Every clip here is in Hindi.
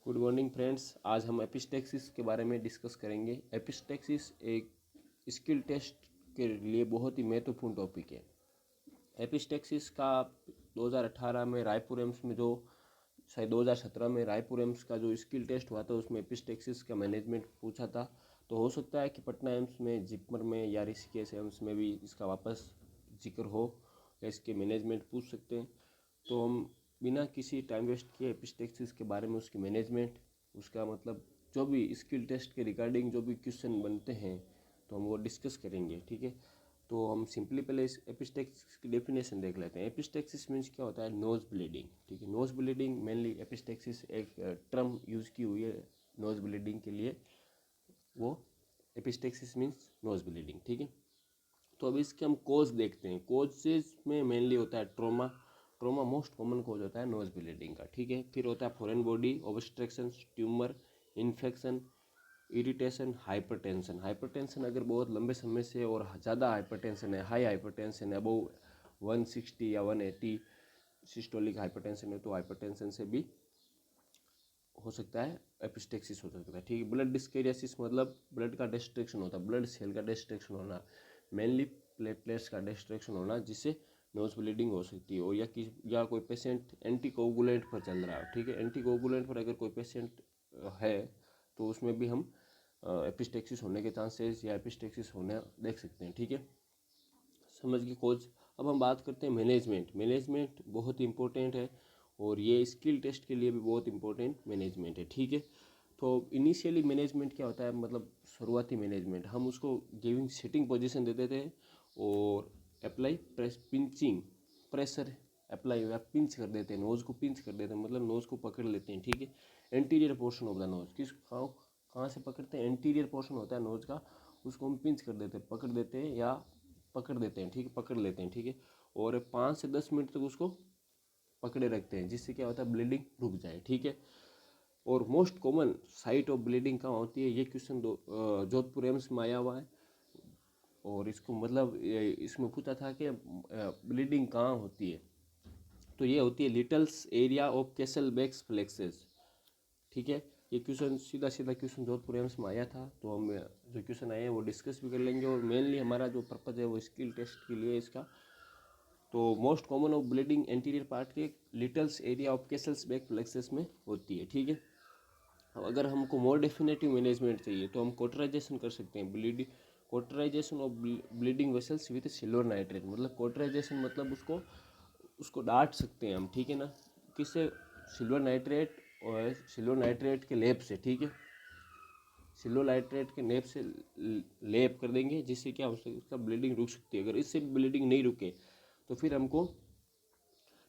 Good morning friends. आज हम एपिस्टेक्सिस के बारे में डिस्कस करेंगे। एपिस्टेक्सिस एक स्किल टेस्ट के लिए बहुत ही महत्वपूर्ण टॉपिक है। एपिस्टेक्सिस का 2018 में रायपुर एम्स में जो शायद 2017 में रायपुर एम्स का जो स्किल टेस्ट हुआ था उसमें एपिस्टेक्सिस का मैनेजमेंट पूछा था। तो हो सकता है कि पटना एम्स में, जिपमर में या ऋषिकेश एम्स में भी इसका वापस जिक्र हो या इसके मैनेजमेंट पूछ सकते हैं। तो हम बिना किसी टाइम वेस्ट किए एपिस्टेक्सिस के बारे में, उसकी मैनेजमेंट, उसका मतलब जो भी स्किल टेस्ट के रिगार्डिंग जो भी क्वेश्चन बनते हैं तो हम वो डिस्कस करेंगे। ठीक है, तो हम सिंपली पहले इस एपिस्टेक्सिस की डेफिनेशन देख लेते हैं। एपिस्टेक्सिस मीन्स क्या होता है? Nose bleeding. ठीक है, नोज ब्लीडिंग मेनली एपिस्टेक्सिस एक टर्म यूज की हुई है नोज ब्लीडिंग के लिए, वो एपिस्टेक्सिस मीन्स नोज ब्लीडिंग। ठीक है, तो अब इसके हम कोज देखते हैं। कोजेस में मेनली होता है trauma. Trauma most common cause होता है नोज ब्लीडिंग का। ठीक है, फिर होता है foreign body obstruction, tumour, infection, irritation, hypertension. Hypertension अगर बहुत लंबे समय से और ज़्यादा हाइपरटेंशन है, हाई हाइपरटेंशन है, अबव 160 या 180 सिस्टोलिक हाइपरटेंशन है, तो हाइपरटेंशन से भी हो सकता है एपिस्टेक्सिस हो सकता है। ठीक है, ब्लड डिस्केरियासिस मतलब ब्लड का डिस्ट्रक्शन होता है, ब्लड सेल का डिस्ट्रक्शन होना, मेनली प्लेटलेट्स का डिस्ट्रक्शन होना, जिससे नोज ब्लीडिंग हो सकती है। और या कोई पेशेंट एंटीकोगुलेंट पर चल रहा है। ठीक है, एंटीकोगुलेंट पर अगर कोई पेशेंट है तो उसमें भी हम एपिस्टेक्सिस होने के चांसेस या एपिस्टेक्सिस होने देख सकते हैं। ठीक है, समझ के कोच। अब हम बात करते हैं मैनेजमेंट। मैनेजमेंट बहुत इंपॉर्टेंट है और ये स्किल टेस्ट के लिए भी बहुत इंपॉर्टेंट मैनेजमेंट है। ठीक है, तो इनिशियली मैनेजमेंट क्या होता है, मतलब शुरुआती मैनेजमेंट, हम उसको गिविंग सिटिंग पोजीशन देते थे और अप्लाई पिंचिंग, प्रेशर अप्लाई या पिंच कर देते हैं, नोज़ को पिंच कर देते हैं, मतलब नोज़ को पकड़ लेते हैं। ठीक है, anterior portion of the nose, किस कहाँ से पकड़ते हैं? एंटीरियर पोर्शन होता है नोज का, उसको हम पिंच कर देते हैं, पकड़ देते हैं या पकड़ देते हैं। ठीक है, पकड़ लेते हैं। ठीक है, और 5 से 10 मिनट तक उसको पकड़े रखते हैं, जिससे क्या होता है, ब्लीडिंग रुक जाए। ठीक है, और most common site of bleeding कहाँ होती है, ये क्वेश्चन जोधपुर एम्स में आया हुआ है। और इसको मतलब इसमें पूछा था कि ब्लीडिंग कहाँ होती है, तो ये होती है लिटल्स एरिया ऑफ कैसलबैक्स फ्लेक्सेस। ठीक है, ये क्वेश्चन सीधा सीधा क्वेश्चन जोधपुर एम्स में आया था, तो हम जो क्वेश्चन आए हैं वो डिस्कस भी कर लेंगे। और मेनली हमारा जो पर्पज़ है वो स्किल टेस्ट के लिए इसका। तो most common of bleeding anterior part के Little's area of Kiesselbach's plexus में होती है। ठीक है, अब अगर हमको मोर डेफिनेटिव मैनेजमेंट चाहिए तो हम कोटराइजेशन कर सकते हैं। Bleeding cauterisation of bleeding vessels with silver nitrate, मतलब कोटराइजेशन मतलब उसको उसको डांट सकते हैं हम। ठीक है ना, किससे? सिल्वर नाइट्रेट, और सिल्वर नाइट्रेट के लेप से। ठीक है, सिल्वर नाइट्रेट के लेप से लेप कर देंगे, जिससे क्या हो सकता है, उसका ब्लीडिंग रुक सकती है। अगर इससे ब्लीडिंग नहीं रुके तो फिर हमको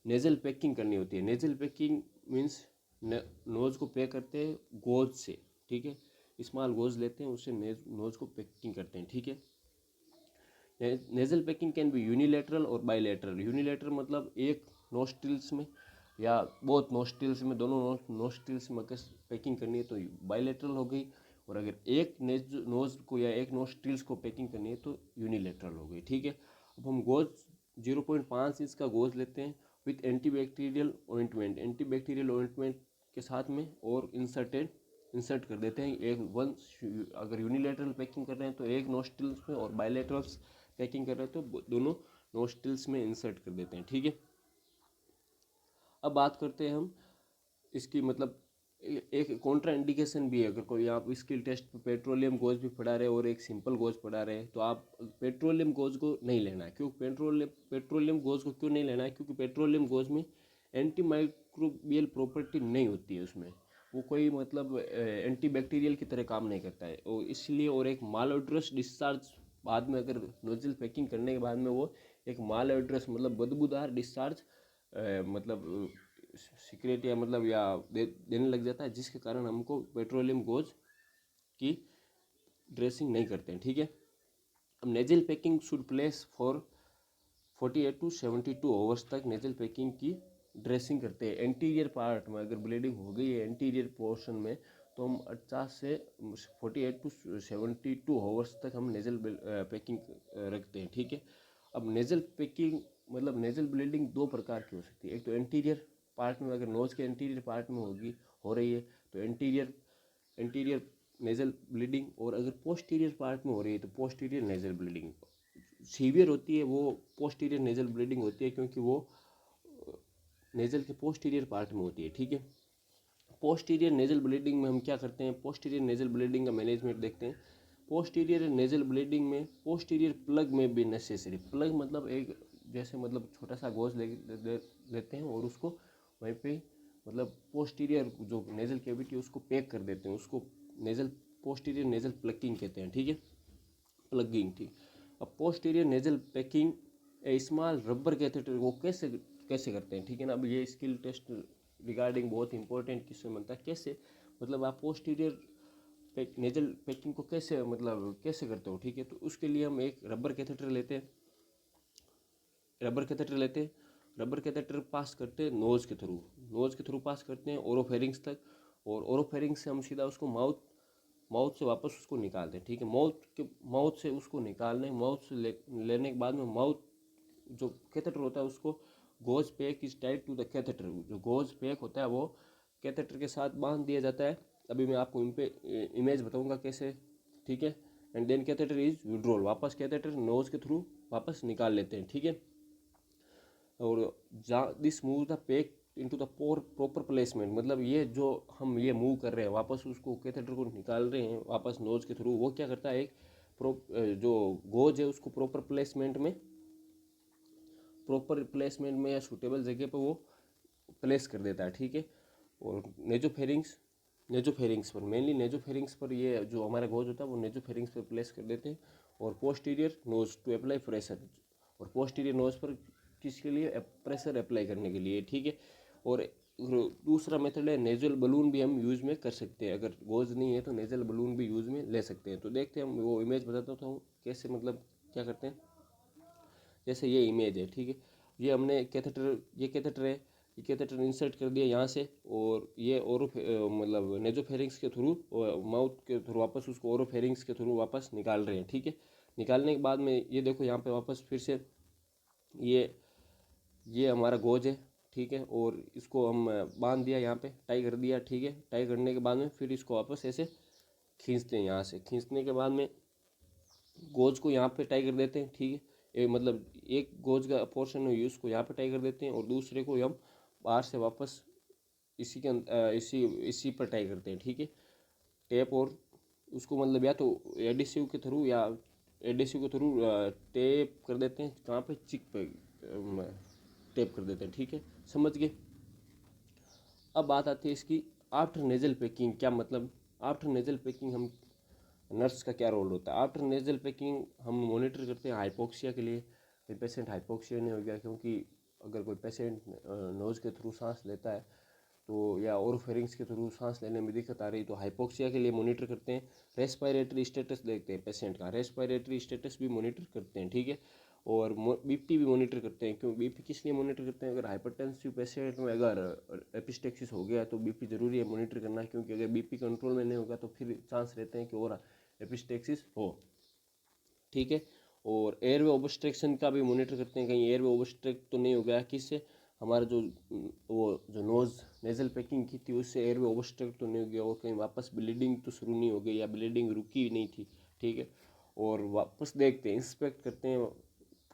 नेजल पैकिंग करनी होती है। नेजल पैकिंग मीन्स नोज़ को पैक करते हैं गोज से। ठीक है, स्मॉल गोज लेते हैं, उससे नोज़ को पैकिंग करते हैं। ठीक है, nasal packing can be unilateral और बाईलेटरल। यूनिलेटरल मतलब एक नोस्ट्रिल्स में या बहुत नोस्ट्रिल्स में, दोनों नोस्ट्रिल्स में अगर पैकिंग करनी है तो बाईलेटरल हो गई, और अगर एक नोज को या एक नोस्ट्रिल्स को पैकिंग करनी है तो यूनिलेटरल हो गई। ठीक है, अब हम गोज 0.5 इंच का गोज लेते हैं with antibacterial ointment, antibacterial ointment के साथ में, और इंसर्ट कर देते हैं एक वन। अगर यूनिलेटरल पैकिंग कर रहे हैं तो एक नोस्ट्रिल्स में, और बायलेटरल्स पैकिंग कर रहे हैं तो दोनों नोस्ट्रिल्स में इंसर्ट कर देते हैं। ठीक है, अब बात करते हैं हम इसकी, मतलब एक कॉन्ट्रा इंडिकेशन भी है। अगर कोई आप स्किल टेस्ट पे पेट्रोलियम गोज भी पढ़ा रहे और एक सिंपल गोज पढ़ा रहे तो आप पेट्रोलियम गोज को नहीं लेना है। क्यों पेट्रोलियम गोज को क्यों नहीं लेना है? क्योंकि पेट्रोलियम गोज में एंटी माइक्रोबियल प्रॉपर्टी नहीं होती है उसमें, वो कोई मतलब एंटी बैक्टीरियल की तरह काम नहीं करता है, और इसलिए। और एक माल ऑड्रस डिस्चार्ज बाद में, अगर नोजल पैकिंग करने के बाद में वो एक माल ऑड्रस मतलब बदबूदार डिस्चार्ज मतलब सिक्रेट या मतलब या देने लग जाता है, जिसके कारण हमको पेट्रोलियम गोज की ड्रेसिंग नहीं करते हैं। ठीक है, अब nasal packing should place for 48 to 72 hours तक नेजल पैकिंग की ड्रेसिंग करते हैं। एंटीरियर पार्ट में अगर ब्लीडिंग हो गई है एंटीरियर पोर्शन में, तो हम 50 से 48 टू 72 आवर्स तक हम नेजल पैकिंग रखते हैं। ठीक है, अब नेजल पैकिंग मतलब नेजल ब्लीडिंग दो प्रकार की हो सकती है। एक तो एंटीरियर पार्ट में, अगर नोज़ के एंटीरियर पार्ट में हो रही है तो एंटीरियर नेजल ब्लीडिंग, और अगर पोस्टीरियर पार्ट में हो रही है तो पोस्टीरियर नेजल ब्लीडिंग। सीवियर होती है वो पोस्टीरियर नेजल ब्लीडिंग होती है, क्योंकि वो नेजल के पोस्टीरियर पार्ट में होती है। ठीक है, पोस्टीरियर नेजल ब्लीडिंग में हम क्या करते हैं, पोस्टीरियर नेजल ब्लीडिंग का मैनेजमेंट देखते हैं। पोस्टीरियर नेजल ब्लीडिंग में पोस्टीरियर प्लग में भी नेसेसरी, प्लग मतलब एक जैसे मतलब छोटा सा गोज लेते हैं और उसको वहीं पे मतलब पोस्टीरियर जो नेजल कैविटी है उसको पैक कर देते हैं, उसको पोस्टीरियर नेजल प्लगिंग कहते हैं। ठीक है, प्लगिंग। ठीक, अब posterior nasal packing small rubber catheter वो कैसे करते हैं, ठीक है ना। अब ये स्किल टेस्ट रिगार्डिंग बहुत इंपॉर्टेंट क्वेश्चन बनता है, कैसे मतलब आप पोस्टीरियर नेजल पैकिंग को कैसे करते हो। ठीक है, तो उसके लिए हम एक रबर कैथेटर लेते हैं, रबर कैथेटर पास करते हैं नोज़ के थ्रू पास करते हैं ओरोफेरिंग्स तक, और ओरोफेरिंग्स से हम सीधा उसको माउथ से वापस उसको निकालते हैं। ठीक है, माउथ से उसको निकालने, माउथ से लेने के बाद में माउथ जो कैथेटर होता है उसको gauze pack is tied to the catheter, जो गोज पैक होता है वो कैथेटर के साथ बांध दिया जाता है। अभी मैं आपको इमेज बताऊंगा कैसे। ठीक है, and then catheter is withdrawal, वापस कैथेटर नोज के थ्रू वापस निकाल लेते हैं। ठीक है, और this move the pack into the proper placement, मतलब ये जो हम ये मूव कर रहे हैं वापस उसको कैथेटर को निकाल रहे हैं वापस नोज के थ्रू, वो क्या करता है एक जो गोज है उसको प्रॉपर प्लेसमेंट में या सूटेबल जगह पर वो प्लेस कर देता है। ठीक है, और नेजोफेरिंग्स पर मेनली नेजोफेरिंग्स पर ये जो हमारा गोज होता है वो नेजोफेरिंग्स पर प्लेस कर देते हैं, और posterior nose to apply pressure, और पोस्टीरियर नोज पर किसके लिए, प्रेशर अप्लाई करने के लिए। ठीक है, और दूसरा मेथड है नेजल बलून भी हम यूज़ में कर सकते हैं, अगर गोज नहीं है तो नेजल बलून भी यूज़ में ले सकते हैं। तो देखते हैं, हम वो इमेज बताता हूँ कैसे मतलब क्या करते हैं। जैसे ये इमेज है, ठीक है, ये हमने कैथेटर है, ये कैथेटर इंसर्ट कर दिया यहाँ से, और ये मतलब नेजोफेरिंग्स के थ्रू माउथ के थ्रू वापस उसको ओरोफेरिंग्स के थ्रू वापस निकाल रहे हैं। ठीक है, निकालने के बाद में ये देखो यहाँ पे वापस फिर से ये हमारा गोज है। ठीक है, और इसको हम बांध दिया, यहाँ पे टाई कर दिया। ठीक है, टाई करने के बाद में फिर इसको वापस ऐसे खींचते हैं, यहाँ से खींचने के बाद में गोज को यहाँ पे टाई कर देते हैं। ठीक है, मतलब एक गोज का पोर्शन है उसको यहाँ पे टाई कर देते हैं, और दूसरे को हम बाहर से वापस इसी पर टाई करते हैं। ठीक है, टेप, और उसको मतलब या तो एडिसिव के थ्रू टेप कर देते हैं, कहाँ पे चिक पे टेप कर देते हैं। ठीक है, समझ गए। अब बात आती है इसकी आफ्टर नेजल पैकिंग, क्या मतलब आफ्टर नेजल पैकिंग हम नर्स का क्या रोल होता है। आफ्टर नेजल पैकिंग हम मॉनिटर करते हैं हाइपोक्सिया के लिए, पेशेंट हाइपोक्सिया नहीं हो गया, क्योंकि अगर कोई पेशेंट नोज़ के थ्रू सांस लेता है तो या ओरोफेरिंग्स के थ्रू सांस लेने में दिक्कत आ रही तो हाइपोक्सिया के लिए मॉनिटर करते हैं। रेस्पिरेटरी स्टेटस देखते हैं पेशेंट का, रेस्पिरेटरी स्टेटस भी मॉनिटर करते हैं। ठीक है, और बीपी भी मॉनिटर करते हैं, क्योंकि बीपी किस लिए मॉनिटर करते हैं, अगर हाइपरटेंसिव पेशेंट में अगर एपिस्टेक्सिस हो गया तो बीपी जरूरी है मॉनिटर करना, क्योंकि अगर बीपी कंट्रोल में नहीं होगा तो फिर चांस रहते हैं कि और एपिस्टेक्सिस हो। ठीक है, और एयरवे ऑब्स्ट्रक्शन का भी मॉनिटर करते हैं, कहीं एयरवे ऑब्स्ट्रक्ट तो नहीं हो गया, किससे, हमारा जो नोज़ नेजल पैकिंग की थी उससे एयरवे ऑब्स्ट्रक्ट तो नहीं हो गया, और कहीं वापस ब्लीडिंग तो शुरू नहीं हो गई या ब्लीडिंग रुकी नहीं थी। ठीक है, और वापस देखते हैं, इंस्पेक्ट करते हैं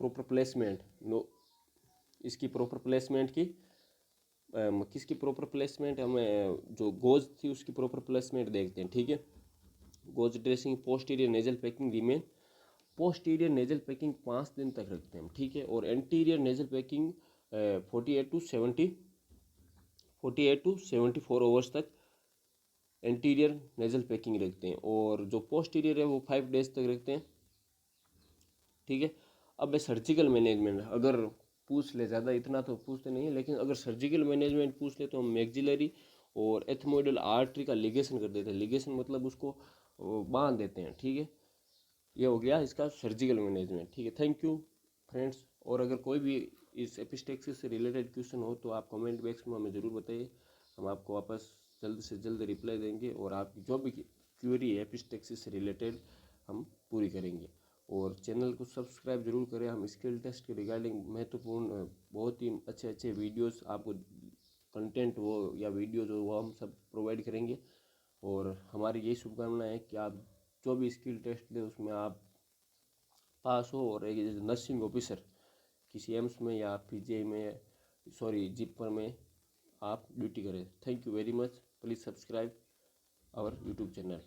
प्रॉपर प्लेसमेंट, इसकी प्रॉपर प्लेसमेंट की किसकी प्रॉपर प्लेसमेंट, हमें जो गोज थी उसकी प्रॉपर प्लेसमेंट देखते हैं। ठीक है, gauze dressing posterior nasal packing remain, posterior nasal packing 5 दिन तक रखते हैं हम। ठीक है, और anterior nasal packing 48 to 74 hours तक एंटीरियर नेजल पैकिंग रखते हैं, और जो पोस्टीरियर है वो 5 डेज तक रखते हैं। ठीक है, अब है सर्जिकल मैनेजमेंट, अगर पूछ ले, ज़्यादा इतना तो पूछते नहीं है, लेकिन अगर सर्जिकल मैनेजमेंट पूछ ले तो हम मैक्सिलरी और एथमोइडल आर्टरी का लिगेशन कर देते हैं। लिगेशन मतलब उसको बांध देते हैं। ठीक है, ये हो गया इसका सर्जिकल मैनेजमेंट। ठीक है, थैंक यू फ्रेंड्स, और अगर कोई भी इस एपिस्टेक्सिस से रिलेटेड क्वेश्चन हो तो आप कमेंट बॉक्स में हमें ज़रूर बताइए, हम आपको वापस जल्द से जल्द रिप्लाई देंगे, और आपकी जो भी क्वेरी है एपिस्टेक्सिस से रिलेटेड हम पूरी करेंगे। और चैनल को सब्सक्राइब जरूर करें, हम स्किल टेस्ट के रिगार्डिंग महत्वपूर्ण बहुत ही अच्छे वीडियोस आपको कंटेंट वो या वीडियो जो वो हम सब प्रोवाइड करेंगे। और हमारी यही शुभकामना है कि आप जो भी स्किल टेस्ट दे उसमें आप पास हो और एक नर्सिंग ऑफिसर किसी एम्स में या पीजीआई में, सॉरी जिपमर में आप ड्यूटी करें। Thank you very much. Please subscribe our YouTube channel.